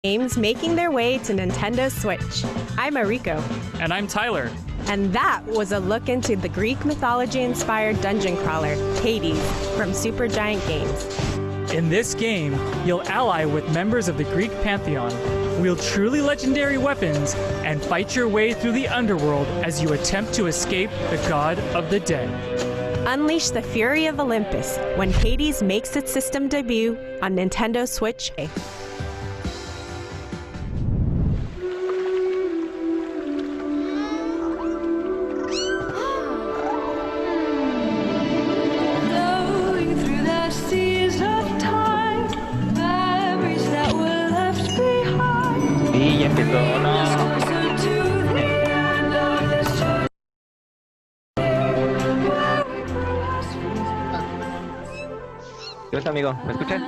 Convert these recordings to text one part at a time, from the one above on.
Games making their way to Nintendo Switch. I'm Mariko. And I'm Tyler. And that was a look into the Greek mythology-inspired dungeon crawler, Hades, from Supergiant Games. In this game, you'll ally with members of the Greek pantheon, wield truly legendary weapons, and fight your way through the underworld as you attempt to escape the god of the dead. Unleash the fury of Olympus when Hades makes its system debut on Nintendo Switch. ¿Qué pasa, amigo? ¿Me escuchas?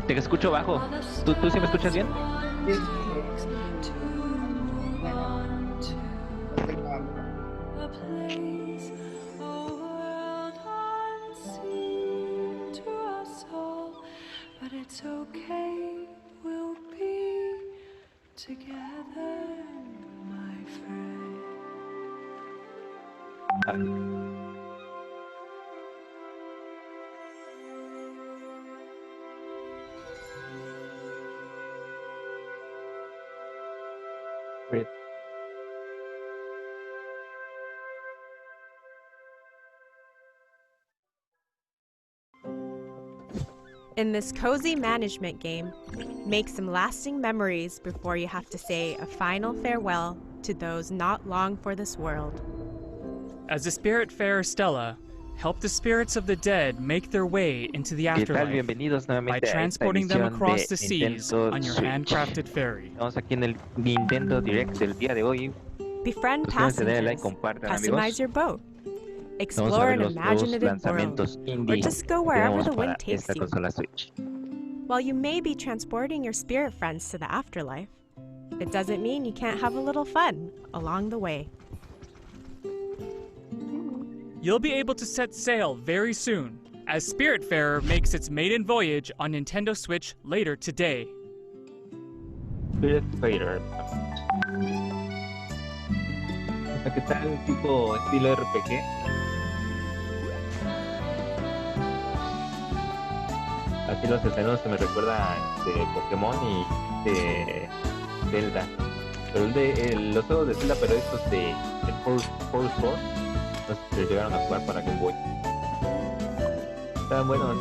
Te escucho bajo. ¿Tú sí me escuchas bien? Sí. Great. In this cozy management game, make some lasting memories before you have to say a final farewell to those not long for this world. As a spiritfarer Stella, help the spirits of the dead make their way into the afterlife by transporting them across the seas on your handcrafted ferry. Estamos aquí en el Nintendo Direct del día de hoy. Befriend passengers, customize your boat, explore an imaginative world, or just go wherever the wind takes you. While you may be transporting your spirit friends to the afterlife, it doesn't mean you can't have a little fun along the way. You'll be able to set sail very soon, as Spiritfarer makes its maiden voyage on Nintendo Switch later today. Spiritfarer. O sea, ¿qué tal tipo estilo RPG? Así los escenarios se me recuerda de Pokémon y de Zelda. Pero los juegos de Zelda, pero estos de Force Force. No sé si llegaron a jugar para Game Boy. Estaban buenos.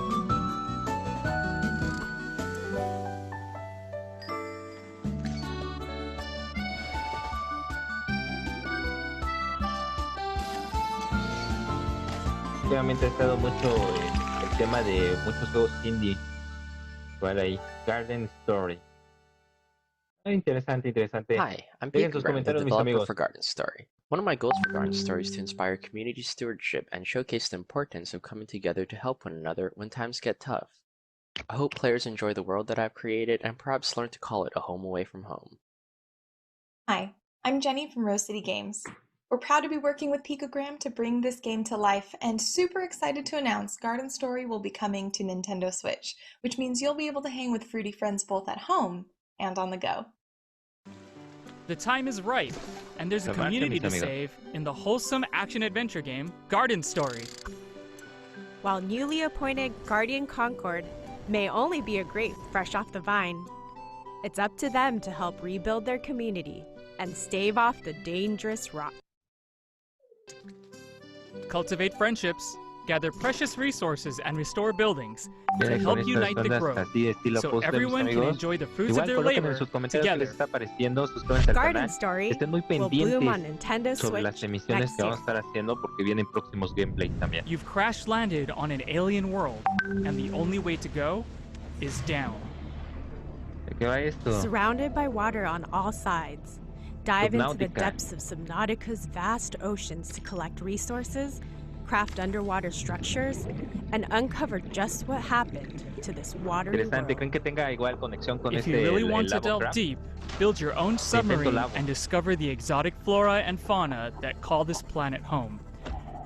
Últimamente ha estado mucho el tema de muchos juegos indie. Igual ahí, Garden Story. Interesante. Hi, I'm Peter, the developer for Garden Story. One of my goals for Garden Story is to inspire community stewardship and showcase the importance of coming together to help one another when times get tough. I hope players enjoy the world that I've created and perhaps learn to call it a home away from home. Hi, I'm Jenny from Rose City Games. We're proud to be working with Picogram to bring this game to life and super excited to announce Garden Story will be coming to Nintendo Switch, which means you'll be able to hang with fruity friends both at home and on the go. The time is right, and there's a community to save in the wholesome action-adventure game, Garden Story. While newly appointed Guardian Concord may only be a grape fresh off the vine, it's up to them to help rebuild their community and stave off the dangerous rot. Cultivate friendships, gather precious resources, and restore buildings to help unite the grove, so everyone can enjoy the fruits of their labor together. Garden Story will bloom on Nintendo sobre las Switch emisiones next que vamos year. a estar haciendo porque vienen próximos gameplays también. You've crash-landed on an alien world, and the only way to go is down. ¿De qué va esto? Surrounded by water on all sides, dive into the Subnautica. depths of Subnautica's vast oceans to collect resources, craft underwater structures, and uncover just what happened to this watery Interesante. world. ¿Creen que tenga igual conexión con If you really want to delve Lavocraft? deep, build your own submarine Lavo. and discover the exotic flora and fauna that call this planet home.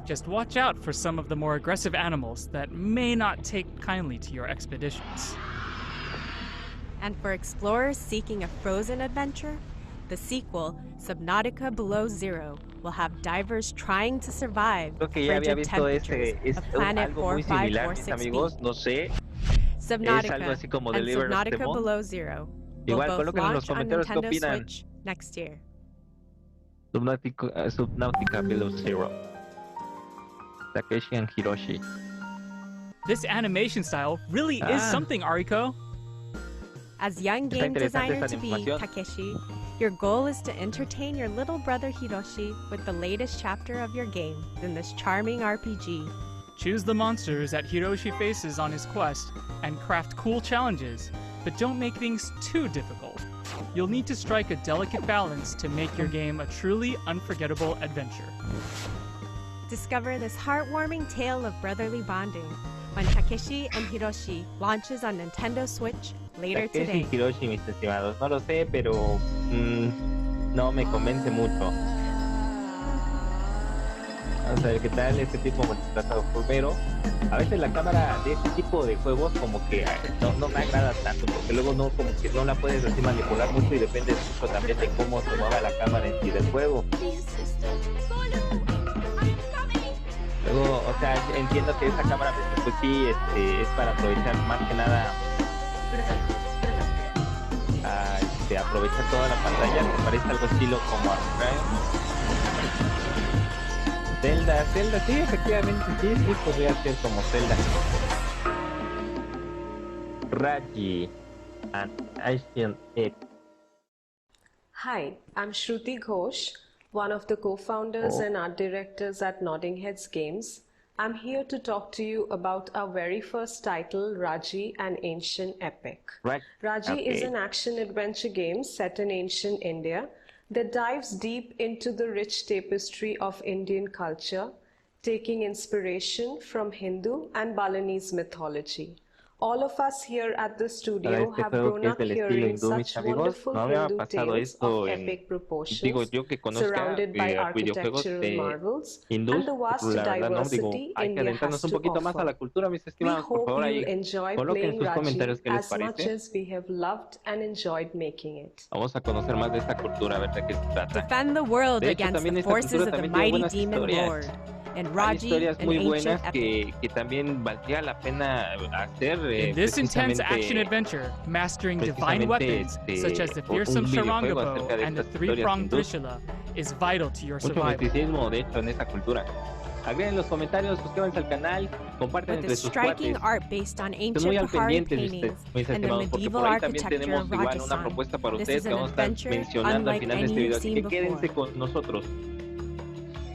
Just watch out for some of the more aggressive animals that may not take kindly to your expeditions. And for explorers seeking a frozen adventure, the sequel, Subnautica Below Zero, will have divers trying to survive frigid temperatures of planet 4546b. No sé. Subnautica and Subnautica Below Zero will both launch on Nintendo Switch next year. Subnautica Below Zero. Takeshi and Hiroshi. This animation style really is something, Ariko. As young game designer to be, Takeshi, your goal is to entertain your little brother Hiroshi with the latest chapter of your game in this charming RPG. Choose the monsters that Hiroshi faces on his quest and craft cool challenges, but don't make things too difficult. You'll need to strike a delicate balance to make your game a truly unforgettable adventure. Discover this heartwarming tale of brotherly bonding when Takeshi and Hiroshi launches on Nintendo Switch later today. Takeshi y Hiroshi, mis estimados. No lo sé, pero no me convence mucho. Vamos a ver qué tal este tipo multitratado pero a veces la cámara de este tipo de juegos como que no me agrada tanto porque luego no como que no la puedes así manipular mucho y depende mucho también de cómo se mueva la cámara en sí del juego. Luego, o sea, entiendo que esta cámara pues sí es para aprovechar más que nada aprovechar toda la pantalla, me parece algo estilo como Zelda, sí, efectivamente, sí, podría ser como Zelda. Raji and Asian Ed. Hi, I'm Shruti Ghosh, one of the co-founders and art directors at Nodding Heads Games. I'm here to talk to you about our very first title, Raji, an Ancient Epic. Raji is an action-adventure game set in ancient India that dives deep into the rich tapestry of Indian culture, taking inspiration from Hindu and Balinese mythology. All of us here at the studio have grown up hearing such wonderful Hindu tales of epic proportions, surrounded by architectural marvels and the vast diversity India has to offer. We hope you enjoy playing Raji as much as we have loved and enjoyed making it. Defend the world against the forces of the mighty demon lord. And Raji, an ancient epic. In this intense action-adventure, mastering divine weapons such as the fearsome Sharanga bow and the three-pronged Trishula is vital to your survival. Agreguen los comentarios, suscríbanse al canal, compartan entre sus striking cuates. Art based on ancient Muy al Bahari pendiente de paintings mis and the estimados, porque medieval por ahí también architecture tenemos of igual una Rajasthan. propuesta para This ustedes is que an vamos a estar adventure mencionando al unlike final de any este video, you've así seen que quédense before. con nosotros.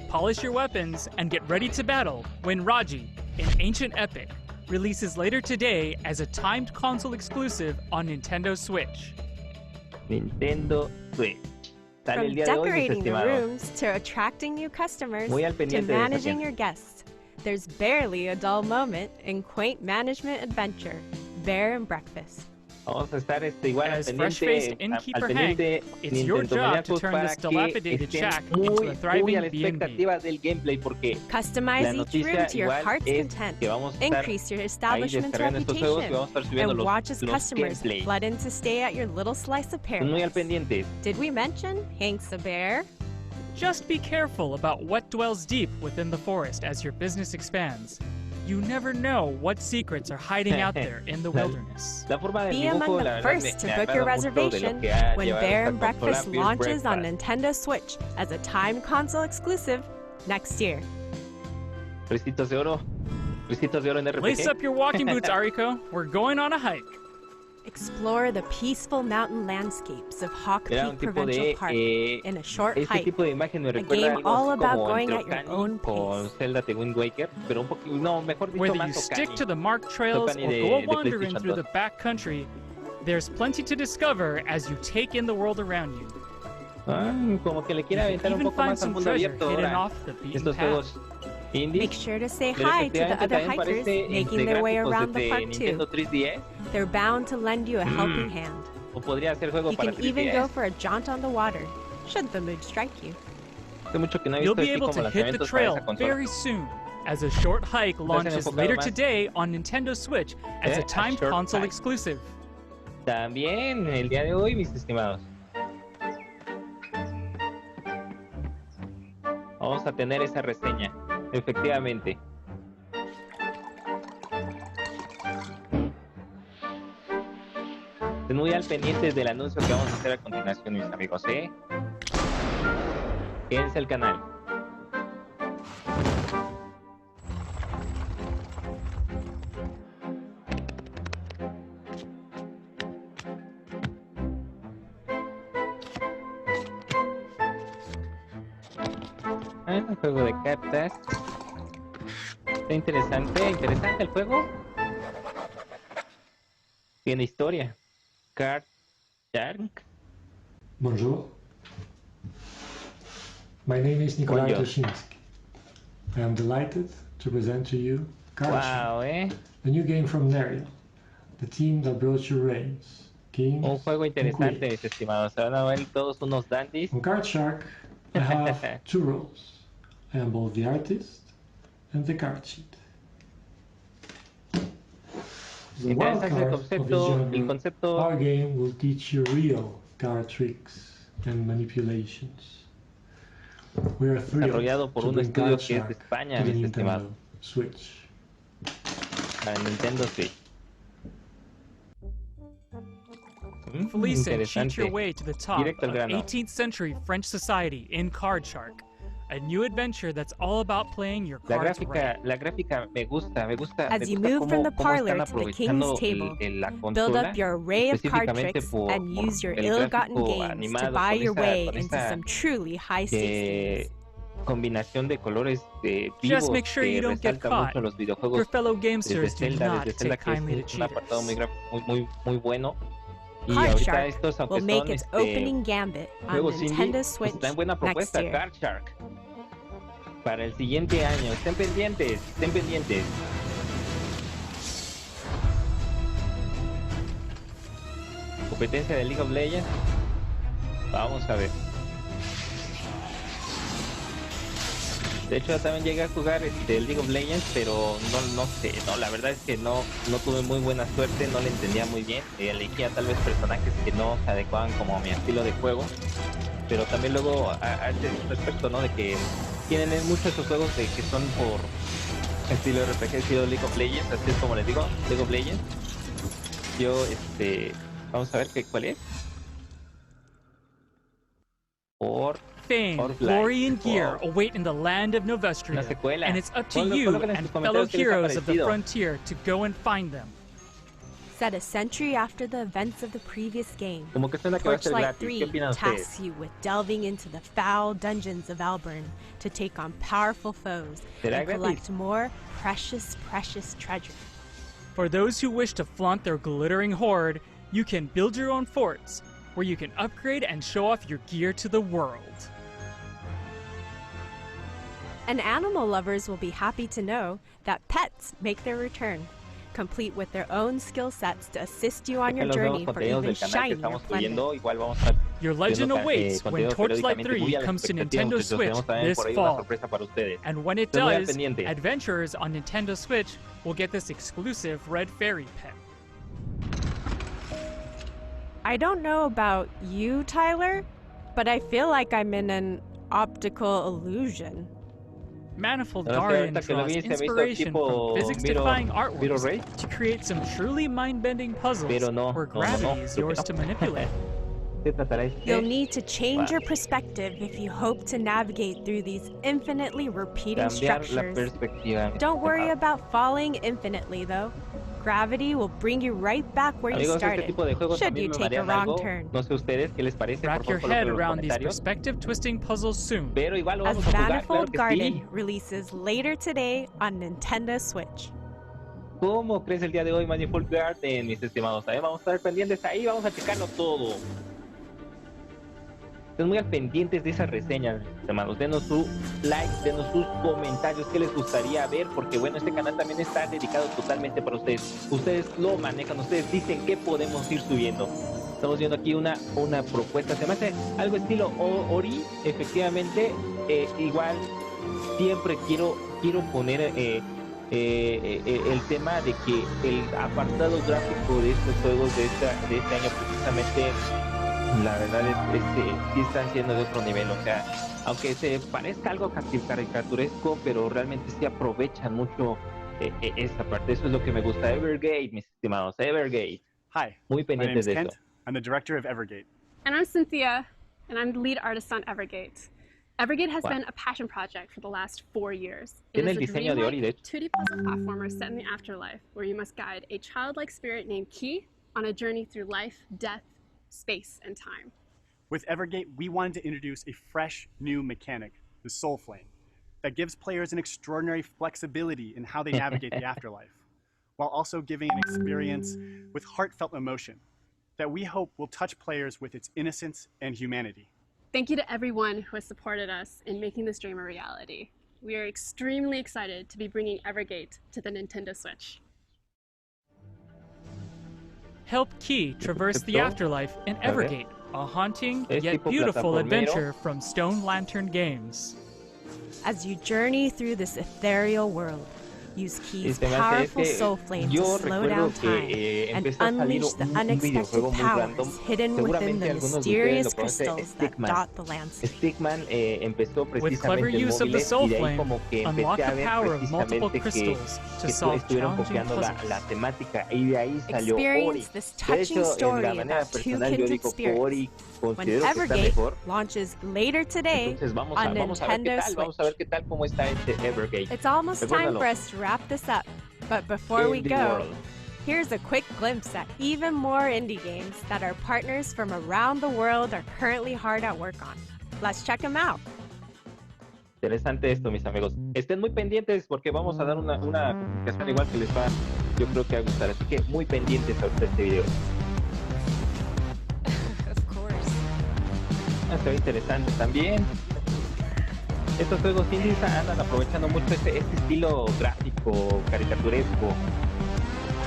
Polish your weapons and get ready to battle when Raji, an ancient epic, releases later today as a timed console exclusive on Nintendo Switch. Nintendo Switch. Sale el From día de hoy, mis decorating the estimados. rooms to attracting new customers Muy al to pendiente de esa managing tienda. your guests, there's barely a dull moment in quaint management adventure, Bear and Breakfast. Vamos a estar igual al As fresh-faced pendiente, innkeeper al pendiente Hank, it's your job to Nintendomaniacos turn para this que dilapidated estén shack into a muy a thriving la B&B. expectativa del gameplay porque Customize la each noticia room to your igual heart's es content. que vamos a estar Increase your ahí establishment's descargando estos juegos y reputation. vamos a estar subiendo And watch as los customers gameplay. flood in to stay at your little slice of Estén muy al paradise. pendiente. Did we mention Hank's a bear? Just be careful about what dwells deep within the forest as your business expands. You never know what secrets are hiding out there in the wilderness. La forma del Be dibujo, among la the verdad, first to me book your agrada mucho de lo reservation que ha when llevado Bear esta and consola, Breakfast Beer launches on Breakfast. Nintendo Switch as a time console exclusive next year. Ricitos de oro en RPG. Lace up your walking boots, Ariko. We're going on a hike. Explore the peaceful mountain landscapes of Hawk Era Peak un tipo Provincial de Park in a short este hike. tipo de imagen me A recuerda game algo all así about como going entre at your Okami own con pace. Zelda The Wind Waker, pero un poquito, no, mejor dicho Whether you más stick Okami. to the marked trails Okami or de- go de wandering PlayStation through the 2. backcountry, there's plenty to discover as you take in the world around you. Como que le quiere aventar un Even poco find más al some mundo treasure abierto hidden ahora. off the beaten Estos path. juegos indie. Make sure to say Pero hi to the efectivamente other también hikers parece making entre their way gráficos around the desde park Nintendo too. 3DS, They're bound to lend you a helping hand. o podría ser juego You para can even go 3DS. for a jaunt on the water, should the mood strike you. Hace mucho que no he You'll visto be así able como to hit the lanzamientos para trail esa consola. very soon, as a short hike launches later today on Nintendo Switch as a timed console exclusive. También el día de hoy, mis estimados, vamos a tener esa reseña, efectivamente. Estén muy al pendiente del anuncio que vamos a hacer a continuación, mis amigos, ¿eh? Quédense al canal. Un juego de cartas. Está interesante el juego. Tiene historia. Card Shark. Bonjour. My name is Nikolai Toshinsky. I am delighted to present to you Card Shark, a new game from Nerial, the team that brought you Reigns, Kings, un juego interesante, mis estimados. Se van a ver todos unos dandies. On Card Shark, I have two roles. I am both the artist and the card sheet. The wild card of the genre, our game will teach you real card tricks and manipulations. We are thrilled to bring Card Shark to the Nintendo Switch. Nintendo Switch. Felice and cheat your way to the top of 18th century French society in Card Shark. A new adventure that's all about playing your cards right. La gráfica me gusta. As you move from the parlor to the king's table, build up your array of card tricks and use your ill-gotten gains to buy your way into some truly high-stakes games. Combinación de colores vivos. Just make sure you don't get caught. Your fellow gamesters do not take kindly to cheaters. Un apartado muy bueno. Y Card ahorita Shark estos will make its opening gambit on Nintendo Switch está en buena next propuesta, year. Card Shark. Para el siguiente año, estén pendientes. Competencia de League of Legends. Vamos a ver. De hecho, también llegué a jugar League of Legends, pero no sé, la verdad es que no tuve muy buena suerte, no le entendía muy bien. Elegía tal vez personajes que no se adecuaban como a mi estilo de juego. Pero también luego a este respecto, ¿no? De que tienen muchos esos juegos que son por estilo RPG, estilo League of Legends, así es como les digo, League of Legends. Yo, vamos a ver cuál es. Fame, glory, and gear await in the land of Novestria, and it's up to you and fellow heroes of the frontier to go and find them. Set a century after the events of the previous game, Torchlight 3 tasks you with delving into the foul dungeons of Alburn to take on powerful foes and collect more precious treasure. For those who wish to flaunt their glittering hoard, you can build your own forts, where you can upgrade and show off your gear to the world. And animal lovers will be happy to know that pets make their return, complete with their own skill sets to assist you on your journey for even shinier splendor. Your legend awaits when Torchlight 3 comes to Nintendo Switch this fall. And when it does, adventurers on Nintendo Switch will get this exclusive red fairy pet. I don't know about you, Tyler, but I feel like I'm in an optical illusion. Manifold Garden draws inspiration from physics-defying artworks to create some truly mind-bending puzzles where gravity is yours to manipulate. You'll need to change your perspective if you hope to navigate through these infinitely repeating structures. Don't worry about falling infinitely, though. Gravity will bring you right back where you started, should you take a wrong turn. Wrap your head around these perspective-twisting puzzles soon. As Manifold Garden releases later today on Nintendo Switch. ¿Cómo crees el día de hoy Manifold Garden, mis estimados? Vamos a estar pendientes ahí, vamos a checarlo todo. Estén muy al pendientes de esa reseña, hermanos. Denos su like, denos sus comentarios, qué les gustaría ver, porque bueno, este canal también está dedicado totalmente para ustedes. Ustedes lo manejan, ustedes dicen qué podemos ir subiendo. Estamos viendo aquí una propuesta, se me hace algo estilo Ori, efectivamente. Igual siempre quiero poner el tema de que el apartado gráfico de estos juegos de este año precisamente, la verdad es sí están siendo de otro nivel. O sea, aunque se parezca algo caricaturesco, pero realmente sí aprovechan mucho esta parte. Eso es lo que me gusta. Evergate, mis estimados, Evergate. Hi, muy pendientes de Kent. eso. I'm the director of Evergate. And I'm Cynthia, and I'm the lead artist on Evergate. Evergate has been a passion project for the last 4 years. It is a dreamlike 2D puzzle platformer set in the afterlife, where you must guide a childlike spirit named Key on a journey through life, death, space, and time. With Evergate, we wanted to introduce a fresh, new mechanic, the Soul Flame, that gives players an extraordinary flexibility in how they navigate the afterlife, while also giving an experience with heartfelt emotion that we hope will touch players with its innocence and humanity. Thank you to everyone who has supported us in making this dream a reality. We are extremely excited to be bringing Evergate to the Nintendo Switch. Help Key traverse the afterlife in Evergate, a haunting yet beautiful adventure from Stone Lantern Games. As you journey through this ethereal world, use Key's powerful soul flame to slow down time and unleash the unexpected powers hidden within the mysterious crystals that dot the landscape. With clever use of the soul flame, unlock the power of multiple crystals to solve challenging puzzles. Experience this touching story about two kindred spirits when Evergate launches later today on Nintendo Switch. It's almost time for us to wrap this up, but before we go, here's a quick glimpse at even more indie games that our partners from around the world are currently hard at work on. Let's check them out. Interesante esto, mis amigos. Estén muy pendientes porque vamos a dar una comunicación igual que les va, yo creo que a gustar. Así que muy pendientes a este video. Se ve interesante también. Estos juegos indies andan aprovechando mucho este estilo gráfico, caricaturesco.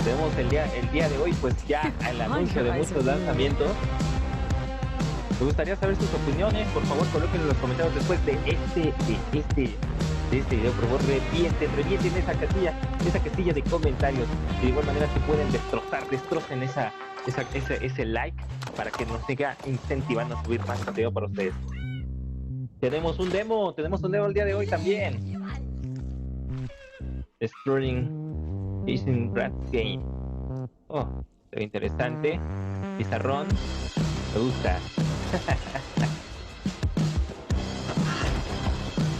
Tenemos el día de hoy pues ya el anuncio de muchos lanzamientos. Me gustaría saber sus opiniones, por favor coloquen en los comentarios después de este video. Por favor revienten esa casilla de comentarios. De igual manera se pueden destrocen ese like para que nos siga incentivando a subir más contenido para ustedes. Tenemos un demo el día de hoy también. Exploring Asian Rat Game. Oh, se ve interesante. Pizarrón. Me gusta.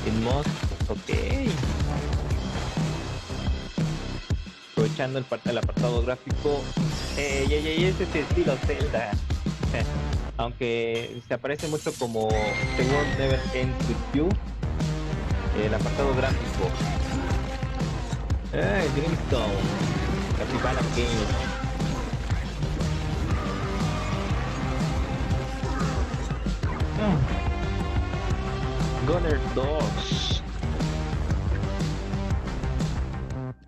Inmos. Ok. Aprovechando el apartado gráfico. Es este estilo Zelda. Aunque se aparece mucho como The World Never Ends With You. El apartado gráfico. Dreamstone. Capybara Games. Gunner Dogs.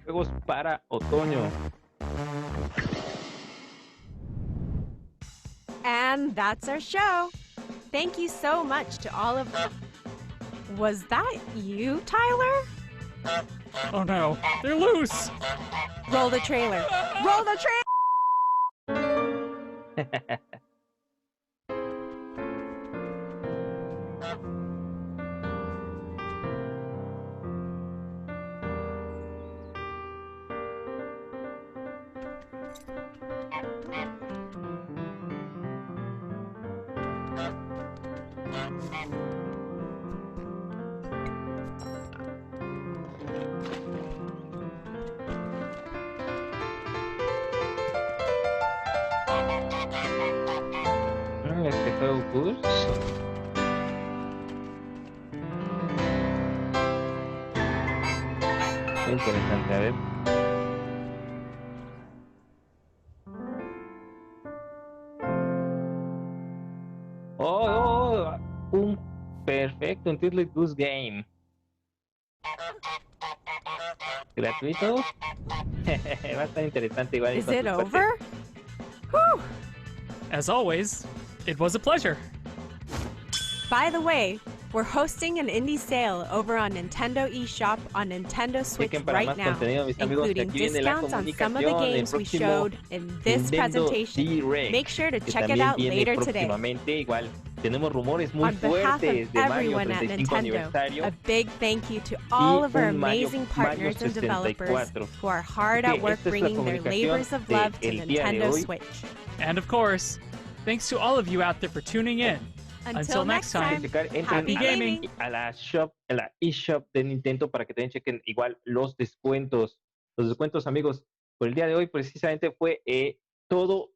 Juegos para otoño. And that's our show. Thank you so much to all of them. Was that you, Tyler? Oh no, they're loose! Roll the trailer. Roll the trailer! Este juego Goose. Muy interesante, a ver. Un perfecto, un Titulos Goose Game. ¿Gratuito? Va a estar interesante igual. Is it over? Whew. As always, it was a pleasure. By the way, we're hosting an indie sale over on Nintendo eShop on Nintendo Switch right now, including discounts on some of the games we showed in this presentation. Make sure to check it out later today. Tenemos rumores muy fuertes de Mario 35 aniversario. A big thank you to all of our amazing partners and developers who are hard at work bringing their labors of love to Nintendo Switch. And of course, thanks to all of you out there for tuning in. Until next time, happy gaming. A la eShop de Nintendo para que también chequen igual los descuentos. Los descuentos, amigos, por el día de hoy precisamente fue todo.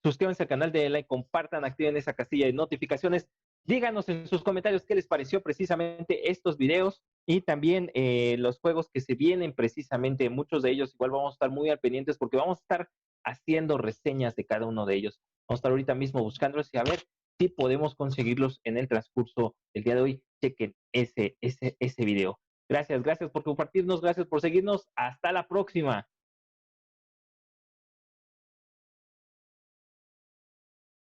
Suscríbanse al canal de like, compartan, activen esa casilla de notificaciones. Díganos en sus comentarios qué les pareció precisamente estos videos y también los juegos que se vienen precisamente. Muchos de ellos igual vamos a estar muy al pendientes porque vamos a estar haciendo reseñas de cada uno de ellos. Vamos a estar ahorita mismo buscándolos y a ver si podemos conseguirlos en el transcurso del día de hoy. Chequen ese video. Gracias por compartirnos, gracias por seguirnos. Hasta la próxima.